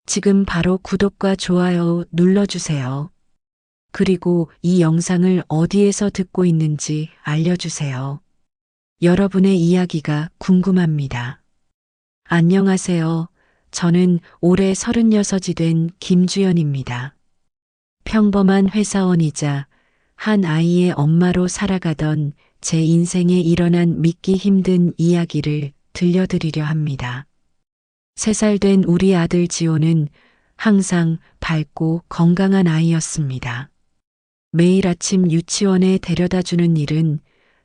지금 바로 구독과 좋아요 눌러주세요. 그리고 이 영상을 어디에서 듣고 있는지 알려주세요. 여러분의 이야기가 궁금합니다. 안녕하세요. 저는 올해 36이 된 김주연입니다. 평범한 회사원이자 한 아이의 엄마로 살아가던 제 인생에 일어난 믿기 힘든 이야기를 들려드리려 합니다. 3살 된 우리 아들 지호는 항상 밝고 건강한 아이였습니다. 매일 아침 유치원에 데려다 주는 일은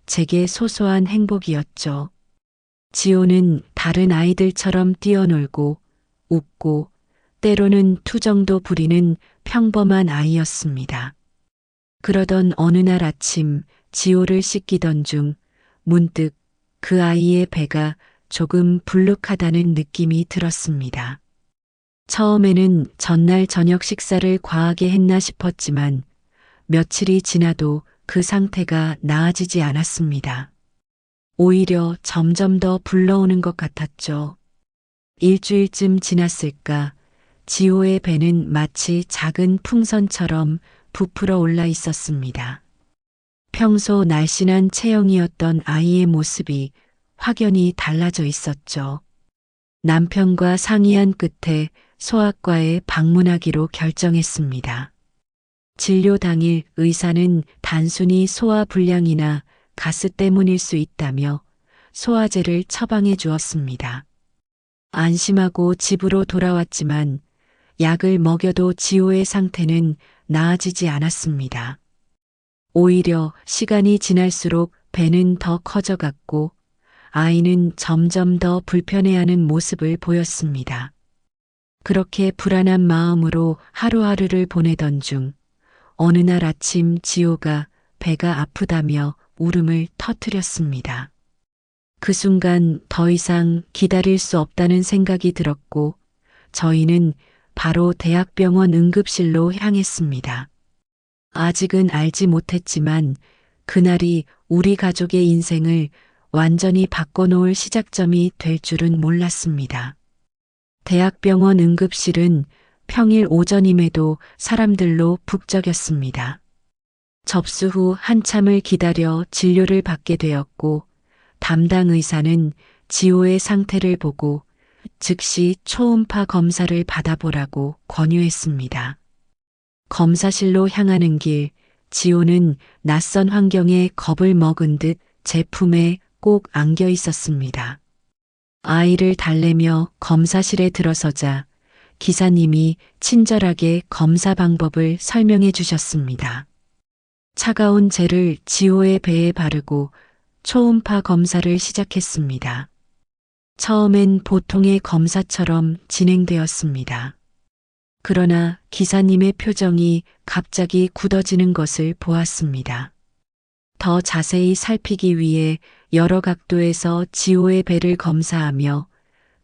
제게 소소한 행복이었죠. 지호는 다른 아이들처럼 뛰어놀고 웃고 때로는 투정도 부리는 평범한 아이였습니다. 그러던 어느 날 아침 지호를 씻기던 중 문득 그 아이의 배가 조금 불룩하다는 느낌이 들었습니다. 처음에는 전날 저녁 식사를 과하게 했나 싶었지만 며칠이 지나도 그 상태가 나아지지 않았습니다. 오히려 점점 더 불러오는 것 같았죠. 일주일쯤 지났을까 지호의 배는 마치 작은 풍선처럼 부풀어 올라 있었습니다. 평소 날씬한 체형이었던 아이의 모습이 확연히 달라져 있었죠. 남편과 상의한 끝에 소아과에 방문하기로 결정했습니다. 진료 당일 의사는 단순히 소화불량이나 가스 때문일 수 있다며 소화제를 처방해 주었습니다. 안심하고 집으로 돌아왔지만 약을 먹여도 지호의 상태는 나아지지 않았습니다. 오히려 시간이 지날수록 배는 더 커져갔고 아이는 점점 더 불편해하는 모습을 보였습니다. 그렇게 불안한 마음으로 하루하루를 보내던 중 어느 날 아침 지호가 배가 아프다며 울음을 터뜨렸습니다. 그 순간 더 이상 기다릴 수 없다는 생각이 들었고 저희는 바로 대학병원 응급실로 향했습니다. 아직은 알지 못했지만 그날이 우리 가족의 인생을 완전히 바꿔놓을 시작점이 될 줄은 몰랐습니다. 대학병원 응급실은 평일 오전임에도 사람들로 북적였습니다. 접수 후 한참을 기다려 진료를 받게 되었고 담당 의사는 지호의 상태를 보고 즉시 초음파 검사를 받아보라고 권유했습니다. 검사실로 향하는 길, 지호는 낯선 환경에 겁을 먹은 듯 제품에 꼭 안겨 있었습니다. 아이를 달래며 검사실에 들어서자 기사님이 친절하게 검사 방법을 설명해 주셨습니다. 차가운 젤을 지호의 배에 바르고 초음파 검사를 시작했습니다. 처음엔 보통의 검사처럼 진행되었습니다. 그러나 기사님의 표정이 갑자기 굳어지는 것을 보았습니다. 더 자세히 살피기 위해 여러 각도에서 지호의 배를 검사하며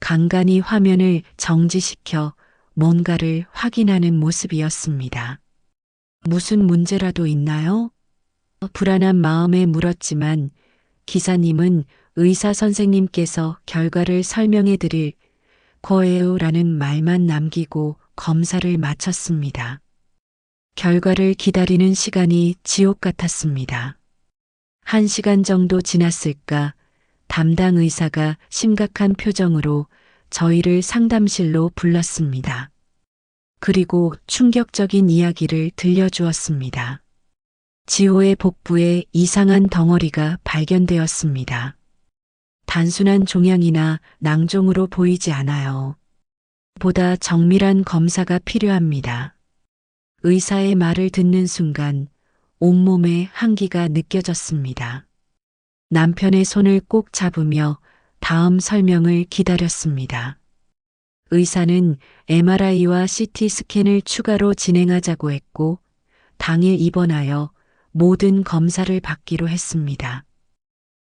간간히 화면을 정지시켜 뭔가를 확인하는 모습이었습니다. 무슨 문제라도 있나요? 불안한 마음에 물었지만 기사님은 의사 선생님께서 결과를 설명해 드릴 거예요라는 말만 남기고 검사를 마쳤습니다. 결과를 기다리는 시간이 지옥 같았습니다. 1시간 정도 지났을까 담당 의사가 심각한 표정으로 저희를 상담실로 불렀습니다. 그리고 충격적인 이야기를 들려주었습니다. 지호의 복부에 이상한 덩어리가 발견되었습니다. 단순한 종양이나 낭종으로 보이지 않아요. 보다 정밀한 검사가 필요합니다. 의사의 말을 듣는 순간 온몸에 한기가 느껴졌습니다. 남편의 손을 꼭 잡으며 다음 설명을 기다렸습니다. 의사는 MRI와 CT 스캔을 추가로 진행하자고 했고 당일 입원하여 모든 검사를 받기로 했습니다.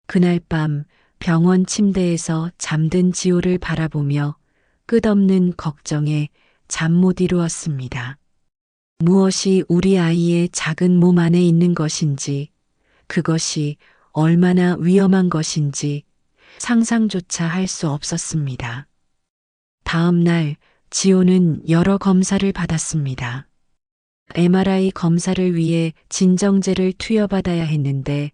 그날 밤 병원 침대에서 잠든 지호를 바라보며 끝없는 걱정에 잠 못 이루었습니다. 무엇이 우리 아이의 작은 몸 안에 있는 것인지, 그것이 얼마나 위험한 것인지 상상조차 할 수 없었습니다. 다음 날 지호는 여러 검사를 받았습니다. MRI 검사를 위해 진정제를 투여받아야 했는데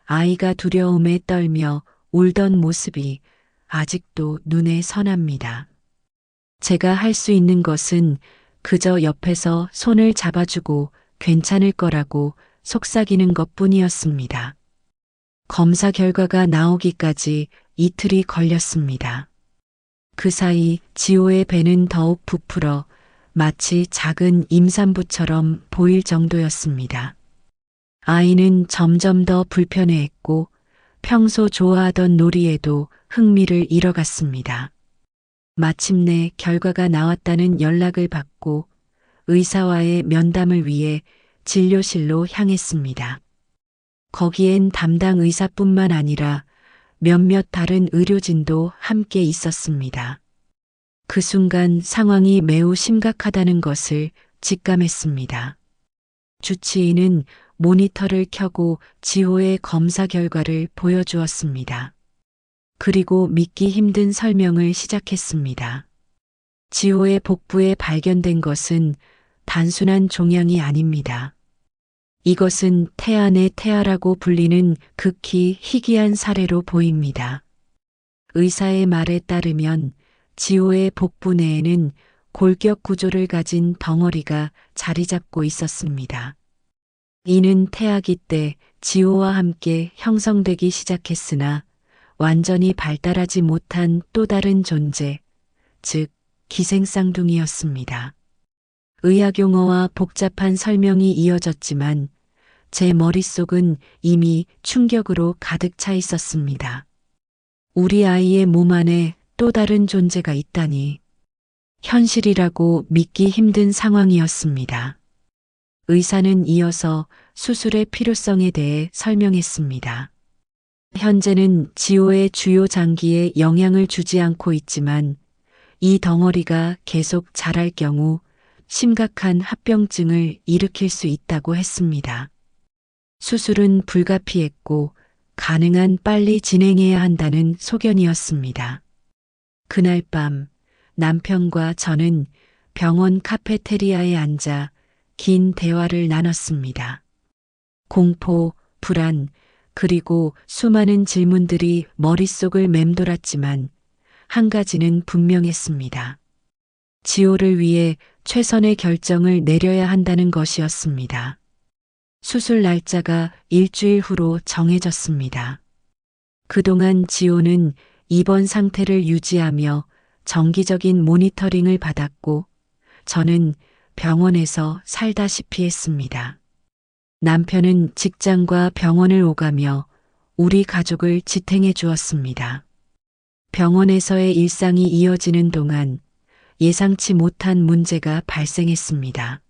아이가 두려움에 떨며 울던 모습이 아직도 눈에 선합니다. 제가 할 수 있는 것은 그저 옆에서 손을 잡아주고 괜찮을 거라고 속삭이는 것뿐이었습니다. 검사 결과가 나오기까지 이틀이 걸렸습니다. 그 사이 지호의 배는 더욱 부풀어 마치 작은 임산부처럼 보일 정도였습니다. 아이는 점점 더 불편해했고 평소 좋아하던 놀이에도 흥미를 잃어갔습니다. 마침내 결과가 나왔다는 연락을 받고 의사와의 면담을 위해 진료실로 향했습니다. 거기엔 담당 의사뿐만 아니라 몇몇 다른 의료진도 함께 있었습니다. 그 순간 상황이 매우 심각하다는 것을 직감했습니다. 주치의는 모니터를 켜고 지호의 검사 결과를 보여주었습니다. 그리고 믿기 힘든 설명을 시작했습니다. 지호의 복부에 발견된 것은 단순한 종양이 아닙니다. 이것은 태아의 태아라고 불리는 극히 희귀한 사례로 보입니다. 의사의 말에 따르면 지호의 복부 내에는 골격 구조를 가진 덩어리가 자리 잡고 있었습니다. 이는 태아기 때 지호와 함께 형성되기 시작했으나 완전히 발달하지 못한 또 다른 존재, 즉 기생쌍둥이였습니다. 의학 용어와 복잡한 설명이 이어졌지만 제 머릿속은 이미 충격으로 가득 차 있었습니다. 우리 아이의 몸 안에 또 다른 존재가 있다니. 현실이라고 믿기 힘든 상황이었습니다. 의사는 이어서 수술의 필요성에 대해 설명했습니다. 현재는 지호의 주요 장기에 영향을 주지 않고 있지만 이 덩어리가 계속 자랄 경우 심각한 합병증을 일으킬 수 있다고 했습니다. 수술은 불가피했고 가능한 빨리 진행해야 한다는 소견이었습니다. 그날 밤 남편과 저는 병원 카페테리아에 앉아 긴 대화를 나눴습니다. 공포, 불안, 그리고 수많은 질문들이 머릿속을 맴돌았지만 한 가지는 분명했습니다. 지호를 위해 최선의 결정을 내려야 한다는 것이었습니다. 수술 날짜가 일주일 후로 정해졌습니다. 그동안 지호는 입원 상태를 유지하며 정기적인 모니터링을 받았고 저는 병원에서 살다시피 했습니다. 남편은 직장과 병원을 오가며 우리 가족을 지탱해 주었습니다. 병원에서의 일상이 이어지는 동안 예상치 못한 문제가 발생했습니다.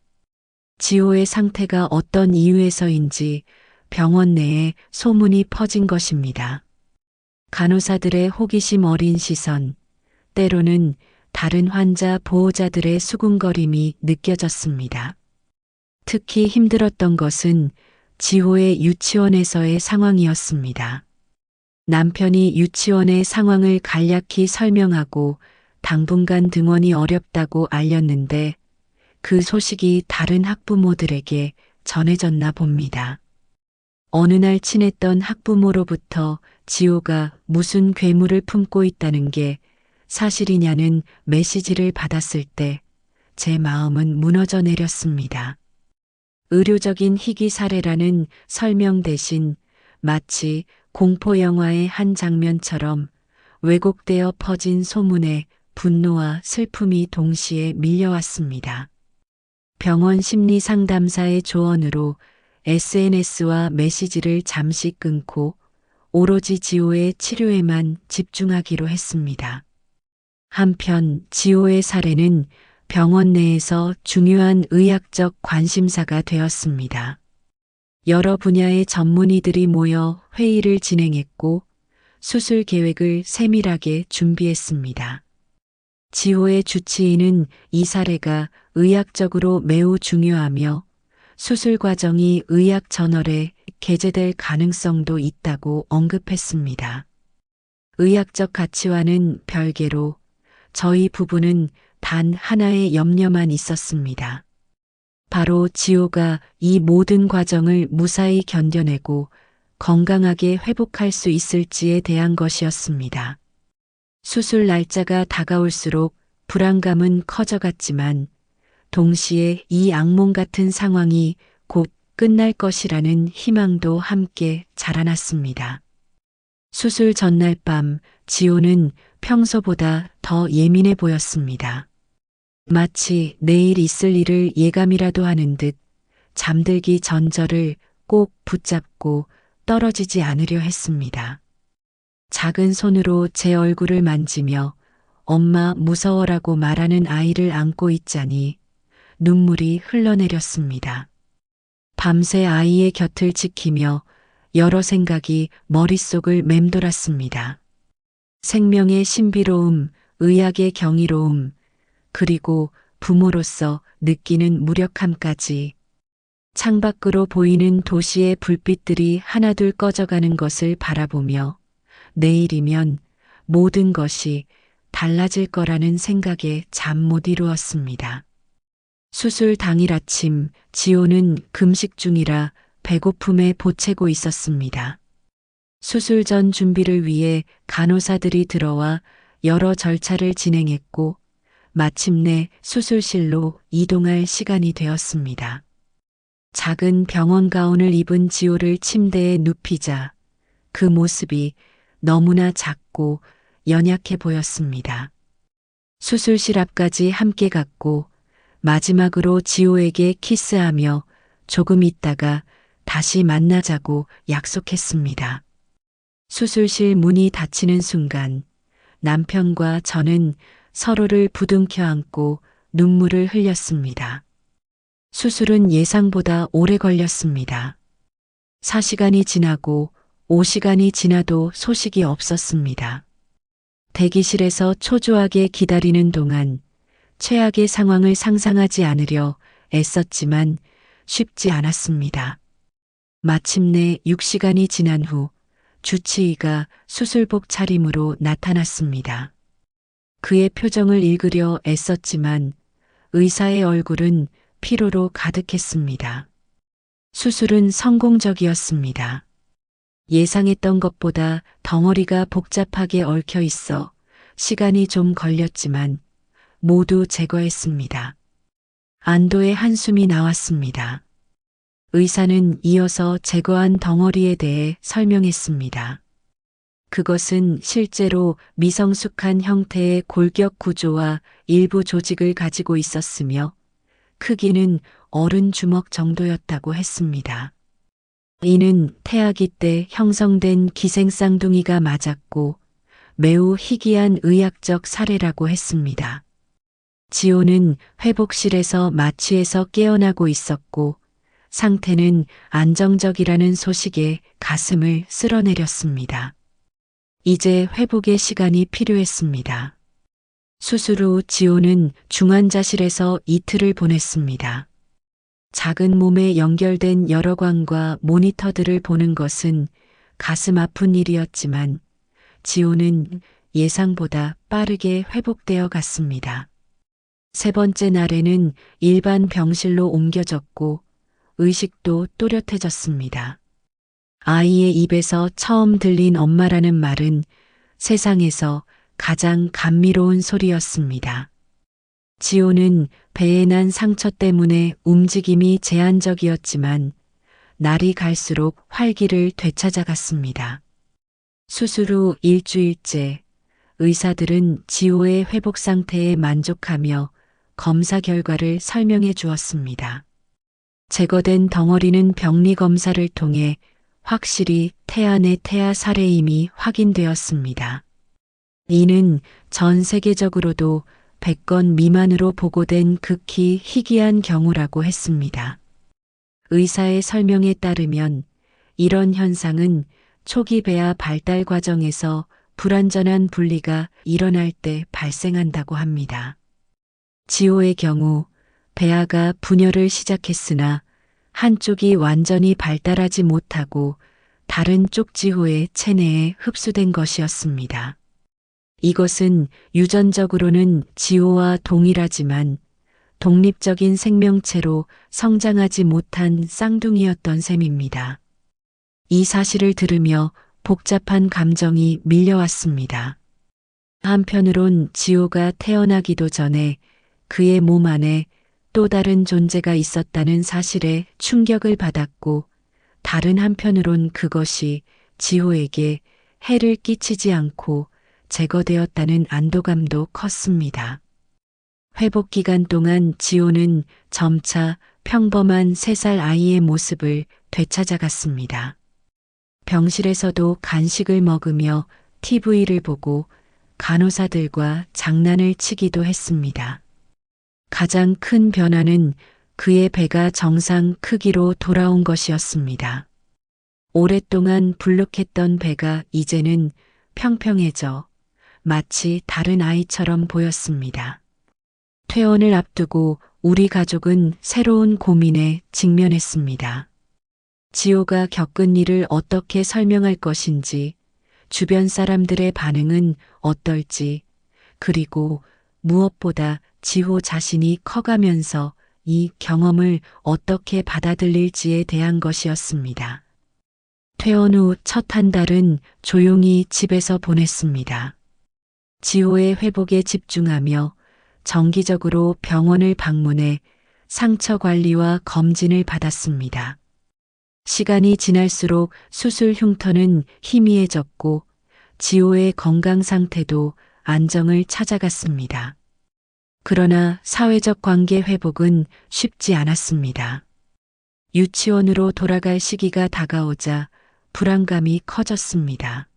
지호의 상태가 어떤 이유에서인지 병원 내에 소문이 퍼진 것입니다. 간호사들의 호기심 어린 시선, 때로는 다른 환자 보호자들의 수군거림이 느껴졌습니다. 특히 힘들었던 것은 지호의 유치원에서의 상황이었습니다. 남편이 유치원의 상황을 간략히 설명하고 당분간 등원이 어렵다고 알렸는데 그 소식이 다른 학부모들에게 전해졌나 봅니다. 어느 날 친했던 학부모로부터 지호가 무슨 괴물을 품고 있다는 게 사실이냐는 메시지를 받았을 때 제 마음은 무너져 내렸습니다. 의료적인 희귀 사례라는 설명 대신 마치 공포영화의 한 장면처럼 왜곡되어 퍼진 소문에 분노와 슬픔이 동시에 밀려왔습니다. 병원 심리상담사의 조언으로 SNS와 메시지를 잠시 끊고 오로지 지호의 치료에만 집중하기로 했습니다. 한편 지호의 사례는 병원 내에서 중요한 의학적 관심사가 되었습니다. 여러 분야의 전문의들이 모여 회의를 진행했고 수술 계획을 세밀하게 준비했습니다. 지호의 주치의는 이 사례가 의학적으로 매우 중요하며 수술 과정이 의학 저널에 게재될 가능성도 있다고 언급했습니다. 의학적 가치와는 별개로 저희 부부는 단 하나의 염려만 있었습니다. 바로 지호가 이 모든 과정을 무사히 견뎌내고 건강하게 회복할 수 있을지에 대한 것이었습니다. 수술 날짜가 다가올수록 불안감은 커져갔지만 동시에 이 악몽 같은 상황이 곧 끝날 것이라는 희망도 함께 자라났습니다. 수술 전날 밤 지호는 평소보다 더 예민해 보였습니다. 마치 내일 있을 일을 예감이라도 하는 듯 잠들기 전 저를 꼭 붙잡고 떨어지지 않으려 했습니다. 작은 손으로 제 얼굴을 만지며 엄마 무서워라고 말하는 아이를 안고 있자니 눈물이 흘러내렸습니다. 밤새 아이의 곁을 지키며 여러 생각이 머릿속을 맴돌았습니다. 생명의 신비로움, 의학의 경이로움, 그리고 부모로서 느끼는 무력함까지 창밖으로 보이는 도시의 불빛들이 하나둘 꺼져가는 것을 바라보며 내일이면 모든 것이 달라질 거라는 생각에 잠 못 이루었습니다. 수술 당일 아침 지호는 금식 중이라 배고픔에 보채고 있었습니다. 수술 전 준비를 위해 간호사들이 들어와 여러 절차를 진행했고 마침내 수술실로 이동할 시간이 되었습니다. 작은 병원 가운을 입은 지호를 침대에 눕히자 그 모습이 너무나 작고 연약해 보였습니다. 수술실 앞까지 함께 갔고 마지막으로 지호에게 키스하며 조금 있다가 다시 만나자고 약속했습니다. 수술실 문이 닫히는 순간 남편과 저는 서로를 부둥켜 안고 눈물을 흘렸습니다. 수술은 예상보다 오래 걸렸습니다. 4시간이 지나고 5시간이 지나도 소식이 없었습니다. 대기실에서 초조하게 기다리는 동안 최악의 상황을 상상하지 않으려 애썼지만 쉽지 않았습니다. 마침내 6시간이 지난 후 주치의가 수술복 차림으로 나타났습니다. 그의 표정을 읽으려 애썼지만 의사의 얼굴은 피로로 가득했습니다. 수술은 성공적이었습니다. 예상했던 것보다 덩어리가 복잡하게 얽혀 있어 시간이 좀 걸렸지만 모두 제거했습니다. 안도의 한숨이 나왔습니다. 의사는 이어서 제거한 덩어리에 대해 설명했습니다. 그것은 실제로 미성숙한 형태의 골격 구조와 일부 조직을 가지고 있었으며 크기는 어른 주먹 정도였다고 했습니다. 이는 태아기 때 형성된 기생쌍둥이가 맞았고 매우 희귀한 의학적 사례라고 했습니다. 지호는 회복실에서 마취에서 깨어나고 있었고 상태는 안정적이라는 소식에 가슴을 쓸어내렸습니다. 이제 회복의 시간이 필요했습니다. 수술 후 지호는 중환자실에서 이틀을 보냈습니다. 작은 몸에 연결된 여러 관과 모니터들을 보는 것은 가슴 아픈 일이었지만 지호는 예상보다 빠르게 회복되어 갔습니다. 세 번째 날에는 일반 병실로 옮겨졌고 의식도 또렷해졌습니다. 아이의 입에서 처음 들린 엄마라는 말은 세상에서 가장 감미로운 소리였습니다. 지호는 배에 난 상처 때문에 움직임이 제한적이었지만 날이 갈수록 활기를 되찾아갔습니다. 수술 후 일주일째 의사들은 지호의 회복 상태에 만족하며 검사 결과를 설명해 주었습니다. 제거된 덩어리는 병리 검사를 통해 확실히 태아 내 태아 사례임이 확인되었습니다. 이는 전 세계적으로도 100건 미만으로 보고된 극히 희귀한 경우라고 했습니다. 의사의 설명에 따르면 이런 현상은 초기 배아 발달 과정에서 불완전한 분리가 일어날 때 발생한다고 합니다. 지호의 경우 배아가 분열을 시작했으나 한쪽이 완전히 발달하지 못하고 다른 쪽 지호의 체내에 흡수된 것이었습니다. 이것은 유전적으로는 지호와 동일하지만 독립적인 생명체로 성장하지 못한 쌍둥이였던 셈입니다. 이 사실을 들으며 복잡한 감정이 밀려왔습니다. 한편으론 지호가 태어나기도 전에 그의 몸 안에 또 다른 존재가 있었다는 사실에 충격을 받았고, 다른 한편으론 그것이 지호에게 해를 끼치지 않고 제거되었다는 안도감도 컸습니다. 회복 기간 동안 지호는 점차 평범한 3살 아이의 모습을 되찾아갔습니다. 병실에서도 간식을 먹으며 TV를 보고 간호사들과 장난을 치기도 했습니다. 가장 큰 변화는 그의 배가 정상 크기로 돌아온 것이었습니다. 오랫동안 불룩했던 배가 이제는 평평해져 마치 다른 아이처럼 보였습니다. 퇴원을 앞두고 우리 가족은 새로운 고민에 직면했습니다. 지호가 겪은 일을 어떻게 설명할 것인지, 주변 사람들의 반응은 어떨지, 그리고 무엇보다 지호 자신이 커가면서 이 경험을 어떻게 받아들일지에 대한 것이었습니다. 퇴원 후 첫 한 달은 조용히 집에서 보냈습니다. 지호의 회복에 집중하며 정기적으로 병원을 방문해 상처 관리와 검진을 받았습니다. 시간이 지날수록 수술 흉터는 희미해졌고 지호의 건강 상태도 안정을 찾아갔습니다. 그러나 사회적 관계 회복은 쉽지 않았습니다. 유치원으로 돌아갈 시기가 다가오자 불안감이 커졌습니다.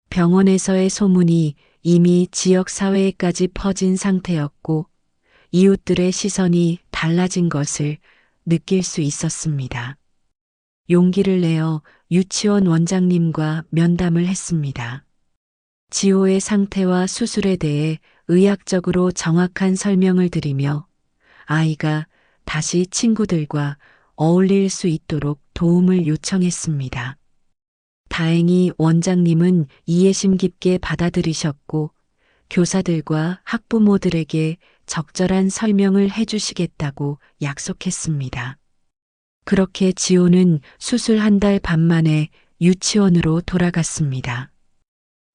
병원에서의 소문이 이미 지역 사회에까지 퍼진 상태였고, 이웃들의 시선이 달라진 것을 느낄 수 있었습니다. 용기를 내어 유치원 원장님과 면담을 했습니다. 지호의 상태와 수술에 대해 의학적으로 정확한 설명을 드리며 아이가 다시 친구들과 어울릴 수 있도록 도움을 요청했습니다. 다행히 원장님은 이해심 깊게 받아들이셨고 교사들과 학부모들에게 적절한 설명을 해주시겠다고 약속했습니다. 그렇게 지호는 수술 1달 반 만에 유치원으로 돌아갔습니다.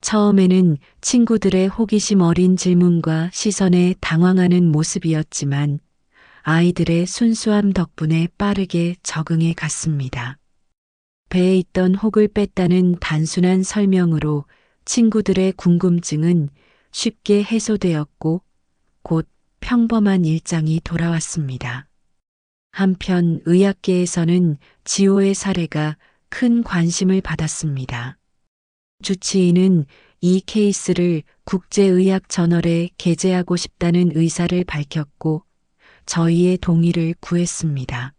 처음에는 친구들의 호기심 어린 질문과 시선에 당황하는 모습이었지만 아이들의 순수함 덕분에 빠르게 적응해 갔습니다. 배에 있던 혹을 뺐다는 단순한 설명으로 친구들의 궁금증은 쉽게 해소되었고 곧 평범한 일상이 돌아왔습니다. 한편 의학계에서는 지호의 사례가 큰 관심을 받았습니다. 주치의는 이 케이스를 국제의학저널에 게재하고 싶다는 의사를 밝혔고 저희의 동의를 구했습니다.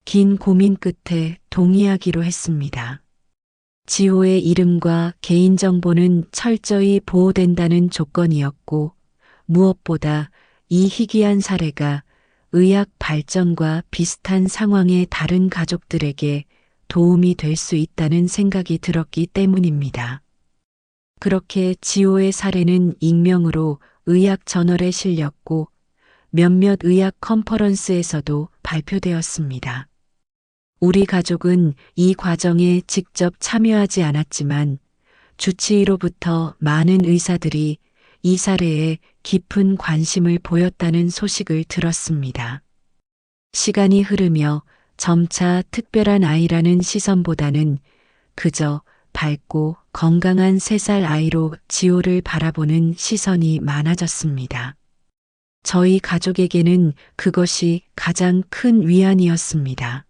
긴 고민 끝에 동의하기로 했습니다. 지호의 이름과 개인정보는 철저히 보호된다는 조건이었고 무엇보다 이 희귀한 사례가 의학 발전과 비슷한 상황의 다른 가족들에게 도움이 될 수 있다는 생각이 들었기 때문입니다. 그렇게 지호의 사례는 익명으로 의학저널에 실렸고 몇몇 의학 컨퍼런스에서도 발표되었습니다. 우리 가족은 이 과정에 직접 참여하지 않았지만 주치의로부터 많은 의사들이 이 사례에 깊은 관심을 보였다는 소식을 들었습니다. 시간이 흐르며 점차 특별한 아이라는 시선보다는 그저 밝고 건강한 3살 아이로 지호를 바라보는 시선이 많아졌습니다. 저희 가족에게는 그것이 가장 큰 위안이었습니다.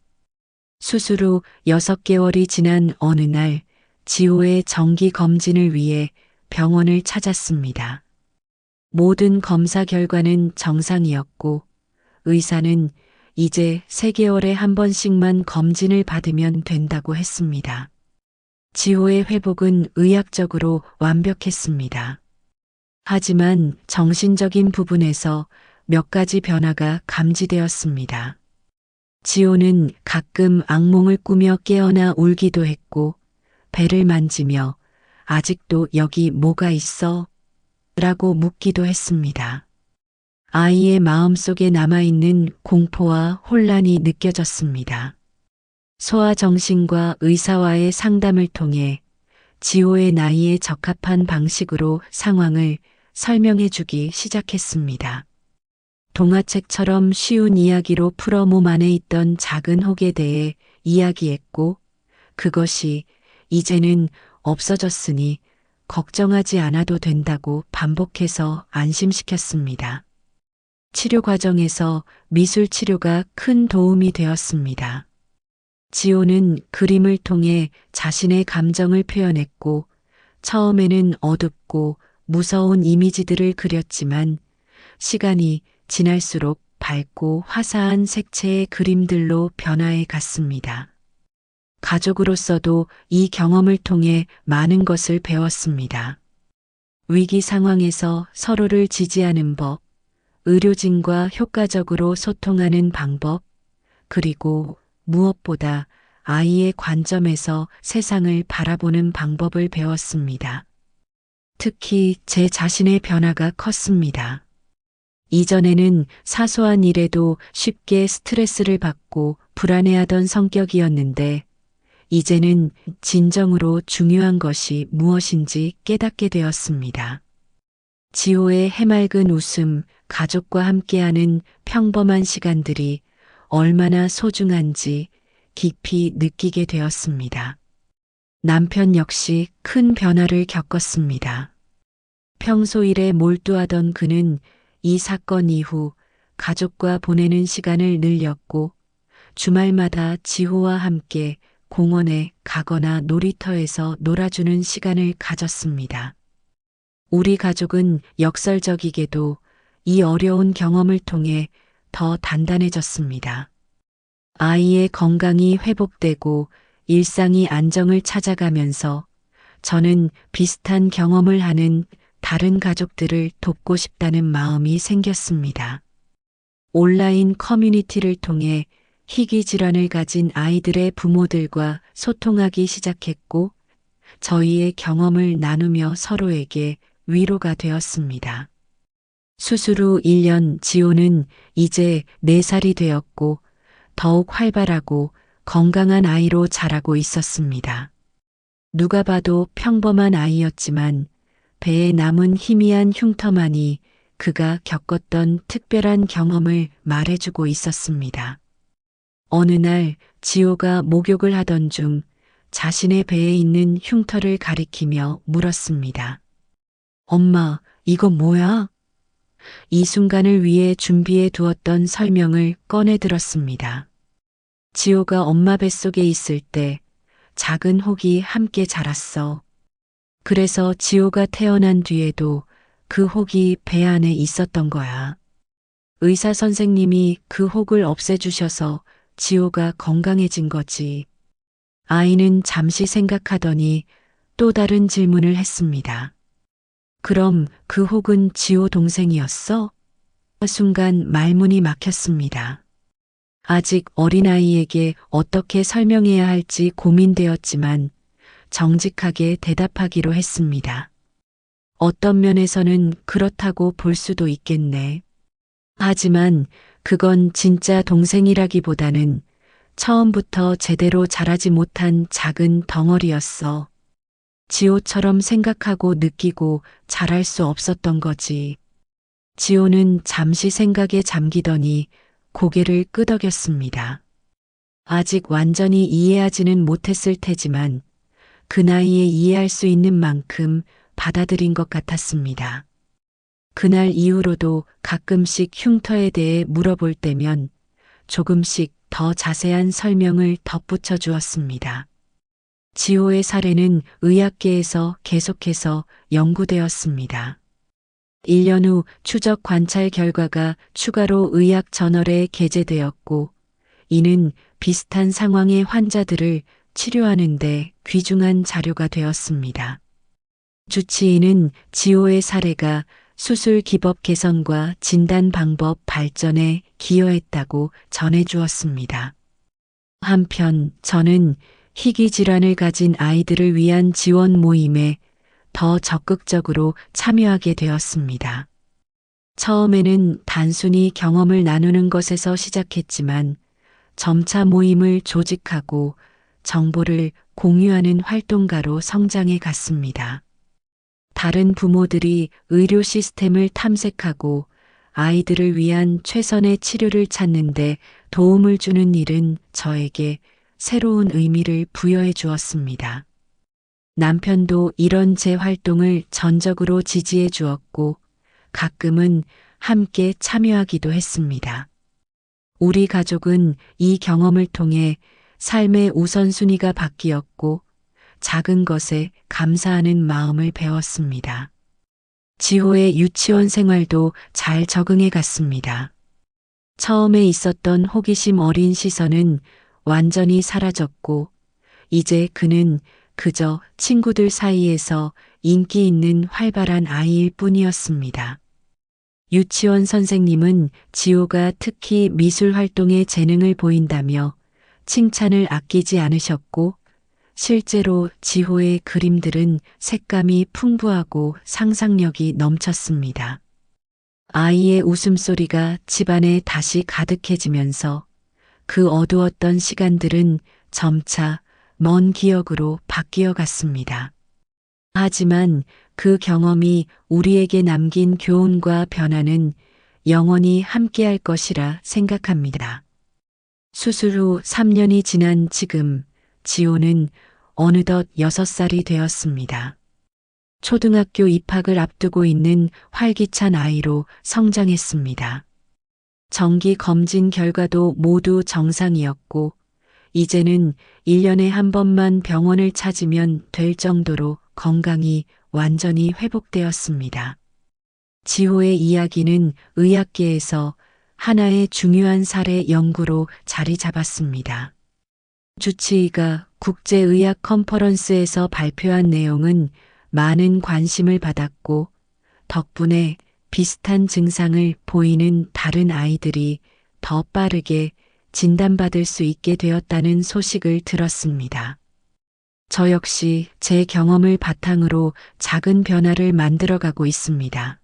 수술 후 6개월이 지난 어느 날 지호의 정기 검진을 위해 병원을 찾았습니다. 모든 검사 결과는 정상이었고 의사는 이제 3개월에 한 번씩만 검진을 받으면 된다고 했습니다. 지호의 회복은 의학적으로 완벽했습니다. 하지만 정신적인 부분에서 몇 가지 변화가 감지되었습니다. 지호는 가끔 악몽을 꾸며 깨어나 울기도 했고 배를 만지며 아직도 여기 뭐가 있어? 라고 묻기도 했습니다. 아이의 마음속에 남아있는 공포와 혼란이 느껴졌습니다. 소아정신과 의사와의 상담을 통해 지호의 나이에 적합한 방식으로 상황을 설명해 주기 시작했습니다. 동화책처럼 쉬운 이야기로 풀어 몸 안에 있던 작은 혹에 대해 이야기했고, 그것이 이제는 없어졌으니 걱정하지 않아도 된다고 반복해서 안심시켰습니다. 치료 과정에서 미술 치료가 큰 도움이 되었습니다. 지호는 그림을 통해 자신의 감정을 표현했고, 처음에는 어둡고 무서운 이미지들을 그렸지만 시간이 지날수록 밝고 화사한 색채의 그림들로 변화해 갔습니다. 가족으로서도 이 경험을 통해 많은 것을 배웠습니다. 위기 상황에서 서로를 지지하는 법, 의료진과 효과적으로 소통하는 방법, 그리고 무엇보다 아이의 관점에서 세상을 바라보는 방법을 배웠습니다. 특히 제 자신의 변화가 컸습니다. 이전에는 사소한 일에도 쉽게 스트레스를 받고 불안해하던 성격이었는데, 이제는 진정으로 중요한 것이 무엇인지 깨닫게 되었습니다. 지호의 해맑은 웃음, 가족과 함께하는 평범한 시간들이 얼마나 소중한지 깊이 느끼게 되었습니다. 남편 역시 큰 변화를 겪었습니다. 평소 일에 몰두하던 그는 이 사건 이후 가족과 보내는 시간을 늘렸고, 주말마다 지호와 함께 공원에 가거나 놀이터에서 놀아주는 시간을 가졌습니다. 우리 가족은 역설적이게도 이 어려운 경험을 통해 더 단단해졌습니다. 아이의 건강이 회복되고 일상이 안정을 찾아가면서 저는 비슷한 경험을 하는 다른 가족들을 돕고 싶다는 마음이 생겼습니다. 온라인 커뮤니티를 통해 희귀 질환을 가진 아이들의 부모들과 소통하기 시작했고, 저희의 경험을 나누며 서로에게 위로가 되었습니다. 수술 후 1년 지호는 이제 4살이 되었고, 더욱 활발하고 건강한 아이로 자라고 있었습니다. 누가 봐도 평범한 아이였지만 배에 남은 희미한 흉터만이 그가 겪었던 특별한 경험을 말해주고 있었습니다. 어느 날 지호가 목욕을 하던 중 자신의 배에 있는 흉터를 가리키며 물었습니다. 엄마, 이거 뭐야? 이 순간을 위해 준비해 두었던 설명을 꺼내 들었습니다. 지호가 엄마 뱃속에 있을 때 작은 혹이 함께 자랐어. 그래서 지호가 태어난 뒤에도 그 혹이 배 안에 있었던 거야. 의사 선생님이 그 혹을 없애주셔서 지호가 건강해진 거지. 아이는 잠시 생각하더니 또 다른 질문을 했습니다. 그럼 그 혹은 지호 동생이었어? 순간 말문이 막혔습니다. 아직 어린아이에게 어떻게 설명해야 할지 고민되었지만 정직하게 대답하기로 했습니다. 어떤 면에서는 그렇다고 볼 수도 있겠네. 하지만 그건 진짜 동생이라기보다는 처음부터 제대로 자라지 못한 작은 덩어리였어. 지호처럼 생각하고 느끼고 자랄 수 없었던 거지. 지호는 잠시 생각에 잠기더니 고개를 끄덕였습니다. 아직 완전히 이해하지는 못했을 테지만 그 나이에 이해할 수 있는 만큼 받아들인 것 같았습니다. 그날 이후로도 가끔씩 흉터에 대해 물어볼 때면 조금씩 더 자세한 설명을 덧붙여 주었습니다. 지호의 사례는 의학계에서 계속해서 연구되었습니다. 1년 후 추적 관찰 결과가 추가로 의학 저널에 게재되었고, 이는 비슷한 상황의 환자들을 치료하는 데 귀중한 자료가 되었습니다. 주치의는 지호의 사례가 수술 기법 개선과 진단 방법 발전에 기여했다고 전해주었습니다. 한편 저는 희귀 질환을 가진 아이들을 위한 지원 모임에 더 적극적으로 참여하게 되었습니다. 처음에는 단순히 경험을 나누는 것에서 시작했지만 점차 모임을 조직하고 정보를 공유하는 활동가로 성장해 갔습니다. 다른 부모들이 의료 시스템을 탐색하고 아이들을 위한 최선의 치료를 찾는데 도움을 주는 일은 저에게 새로운 의미를 부여해 주었습니다. 남편도 이런 제 활동을 전적으로 지지해 주었고 가끔은 함께 참여하기도 했습니다. 우리 가족은 이 경험을 통해 삶의 우선순위가 바뀌었고 작은 것에 감사하는 마음을 배웠습니다. 지호의 유치원 생활도 잘 적응해 갔습니다. 처음에 있었던 호기심 어린 시선은 완전히 사라졌고 이제 그는 그저 친구들 사이에서 인기 있는 활발한 아이일 뿐이었습니다. 유치원 선생님은 지호가 특히 미술 활동에 재능을 보인다며 칭찬을 아끼지 않으셨고 실제로 지호의 그림들은 색감이 풍부하고 상상력이 넘쳤습니다. 아이의 웃음소리가 집안에 다시 가득해지면서 그 어두웠던 시간들은 점차 먼 기억으로 바뀌어 갔습니다. 하지만 그 경험이 우리에게 남긴 교훈과 변화는 영원히 함께할 것이라 생각합니다. 수술 후 3년이 지난 지금 지호는 어느덧 6살이 되었습니다. 초등학교 입학을 앞두고 있는 활기찬 아이로 성장했습니다. 정기 검진 결과도 모두 정상이었고 이제는 1년에 한 번만 병원을 찾으면 될 정도로 건강이 완전히 회복되었습니다. 지호의 이야기는 의학계에서 하나의 중요한 사례 연구로 자리 잡았습니다. 주치의가 국제의학 컨퍼런스에서 발표한 내용은 많은 관심을 받았고 덕분에 비슷한 증상을 보이는 다른 아이들이 더 빠르게 진단받을 수 있게 되었다는 소식을 들었습니다. 저 역시 제 경험을 바탕으로 작은 변화를 만들어가고 있습니다.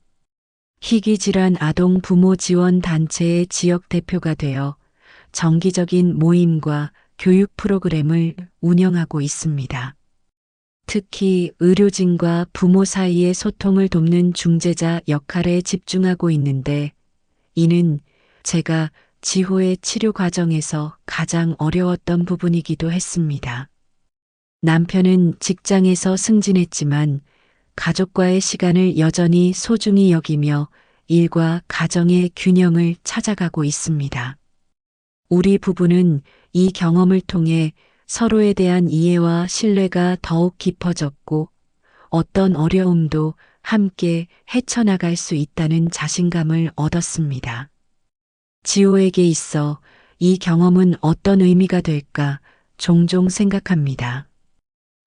희귀질환 아동 부모 지원 단체의 지역 대표가 되어 정기적인 모임과 교육 프로그램을 운영하고 있습니다. 특히 의료진과 부모 사이의 소통을 돕는 중재자 역할에 집중하고 있는데 이는 제가 지호의 치료 과정에서 가장 어려웠던 부분이기도 했습니다. 남편은 직장에서 승진했지만 가족과의 시간을 여전히 소중히 여기며 일과 가정의 균형을 찾아가고 있습니다. 우리 부부는 이 경험을 통해 서로에 대한 이해와 신뢰가 더욱 깊어졌고 어떤 어려움도 함께 헤쳐나갈 수 있다는 자신감을 얻었습니다. 지호에게 있어 이 경험은 어떤 의미가 될까 종종 생각합니다.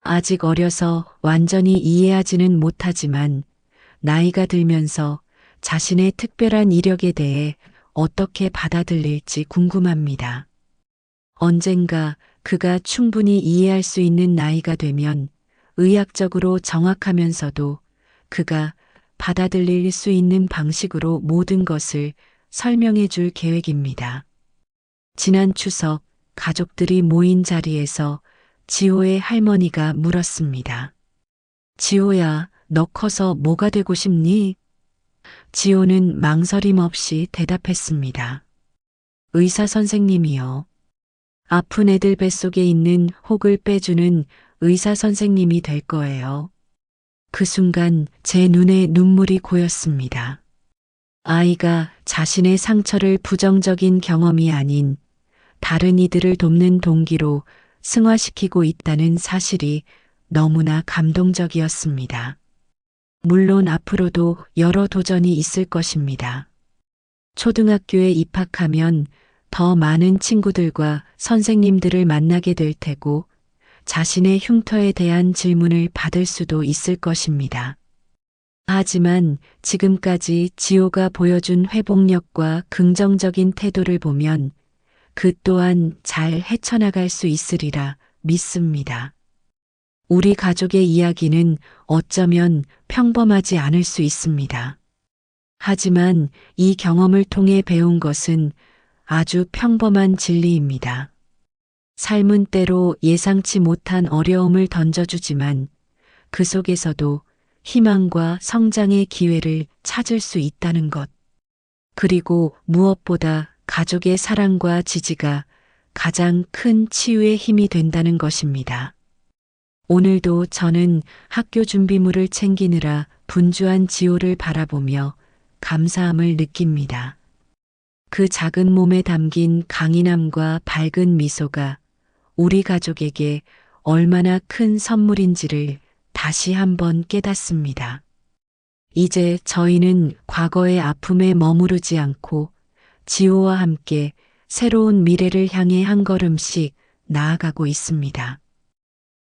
아직 어려서 완전히 이해하지는 못하지만 나이가 들면서 자신의 특별한 이력에 대해 어떻게 받아들일지 궁금합니다. 언젠가 그가 충분히 이해할 수 있는 나이가 되면 의학적으로 정확하면서도 그가 받아들일 수 있는 방식으로 모든 것을 설명해 줄 계획입니다. 지난 추석 가족들이 모인 자리에서 지호의 할머니가 물었습니다. 지호야, 너 커서 뭐가 되고 싶니? 지호는 망설임 없이 대답했습니다. 의사 선생님이요. 아픈 애들 뱃속에 있는 혹을 빼주는 의사 선생님이 될 거예요. 그 순간 제 눈에 눈물이 고였습니다. 아이가 자신의 상처를 부정적인 경험이 아닌 다른 이들을 돕는 동기로 승화시키고 있다는 사실이 너무나 감동적이었습니다. 물론 앞으로도 여러 도전이 있을 것입니다. 초등학교에 입학하면 더 많은 친구들과 선생님들을 만나게 될 테고 자신의 흉터에 대한 질문을 받을 수도 있을 것입니다. 하지만 지금까지 지호가 보여준 회복력과 긍정적인 태도를 보면 그 또한 잘 헤쳐나갈 수 있으리라 믿습니다. 우리 가족의 이야기는 어쩌면 평범하지 않을 수 있습니다. 하지만 이 경험을 통해 배운 것은 아주 평범한 진리입니다. 삶은 때로 예상치 못한 어려움을 던져주지만 그 속에서도 희망과 성장의 기회를 찾을 수 있다는 것. 그리고 무엇보다 가족의 사랑과 지지가 가장 큰 치유의 힘이 된다는 것입니다. 오늘도 저는 학교 준비물을 챙기느라 분주한 지호를 바라보며 감사함을 느낍니다. 그 작은 몸에 담긴 강인함과 밝은 미소가 우리 가족에게 얼마나 큰 선물인지를 다시 한번 깨닫습니다. 이제 저희는 과거의 아픔에 머무르지 않고 지호와 함께 새로운 미래를 향해 한 걸음씩 나아가고 있습니다.